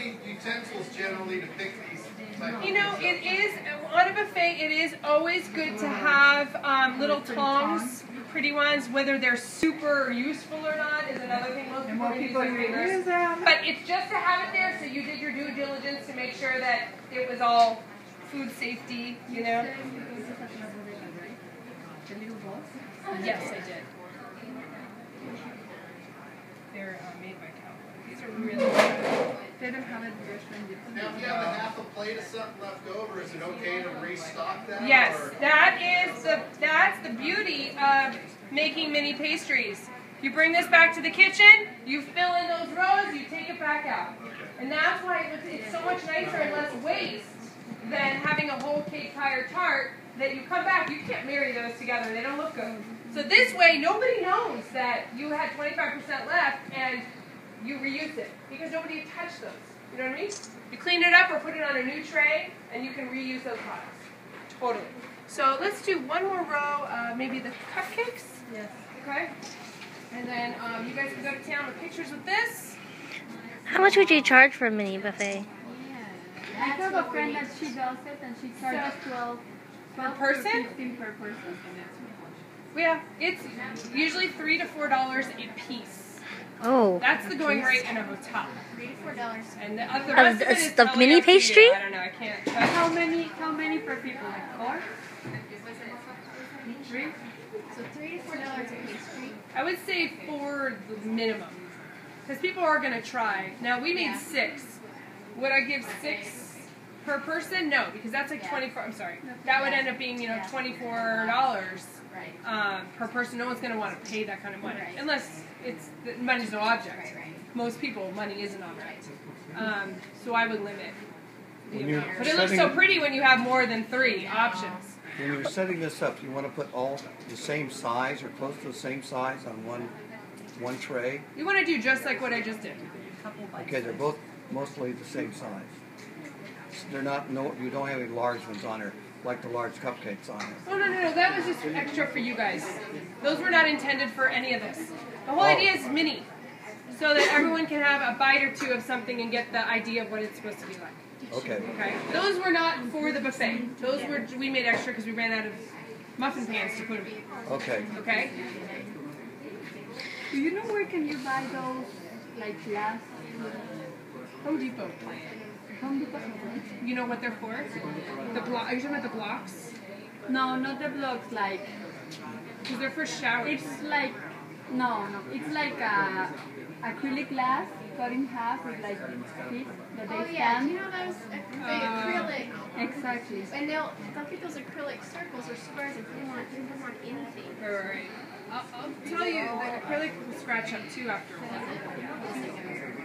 need utensils generally to pick these type of You know, things it is, on a buffet, it is always good to have little tongs, pretty ones. Whether they're super useful or not is another thing. Most people use their fingers. But it's just to have it there so you did your due diligence to make sure that it was all food safety, you know? Yes, I did. They're made by California. These are really good. They don't have it restaurant. Now, if you have a half a plate of something left over, is it okay to restock that? Yes, or? that's the beauty of making mini pastries. You bring this back to the kitchen, you fill in those rows, you take it back out. And that's why it's so much nicer and less waste than having a whole cake pie or tart that you come back, you can't marry those together, they don't look good. So this way, nobody knows that you had 25% left and you reuse it because nobody had touched those. You know what I mean? You clean it up or put it on a new tray and you can reuse those products. Totally. So let's do one more row, maybe the cupcakes. Yes. Okay. And then you guys can go to town with pictures with this. How much would you charge for a mini buffet? I have a friend that she does it and she charges 12 per person? 15 per person. Yeah, it's usually $3 to $4 a piece. Oh. That's the going rate in a hotel. $3 to $4. And the rest of it is the totally mini up to you. pastry? I don't know. I can't. How many per people? Like 4? 3? So $3 to $4 a pastry. I would say 4 the minimum, because people are going to try. Now we made 6. Would I give 6 per person? No, because that's like 24. I'm sorry. That would end up being $24 per person. No one's going to want to pay that kind of money unless it's money's no object. Most people, money is an object. So I would limit the amount. But it looks so pretty when you have more than 3 options. When you're setting this up, you want to put all the same size or close to the same size on one tray? You want to do just like what I just did. Okay, they're both mostly the same size. They're not, you don't have any large ones on there, like the large cupcakes on there. Oh, no. That was just extra for you guys. Those were not intended for any of this. The whole idea is mini, so that everyone can have a bite or 2 of something and get the idea of what it's supposed to be like. Okay. Okay. Those were not for the buffet. Those were we made extra because we ran out of muffin pans to put them in. Okay. Okay. Do you know where can you buy those like glass? Home Depot. Home Depot? You know what they're for? The block. Are you talking about the blocks? No, not the blocks. Like Because they're for showers. it's like no. It's like acrylic glass cut in half with like feet that they Oh stand. yeah, you know those acrylic. Exactly. And they'll get those acrylic circles or squares if you don't want anything. Right. I'll tell you, the acrylic will scratch up too after a while.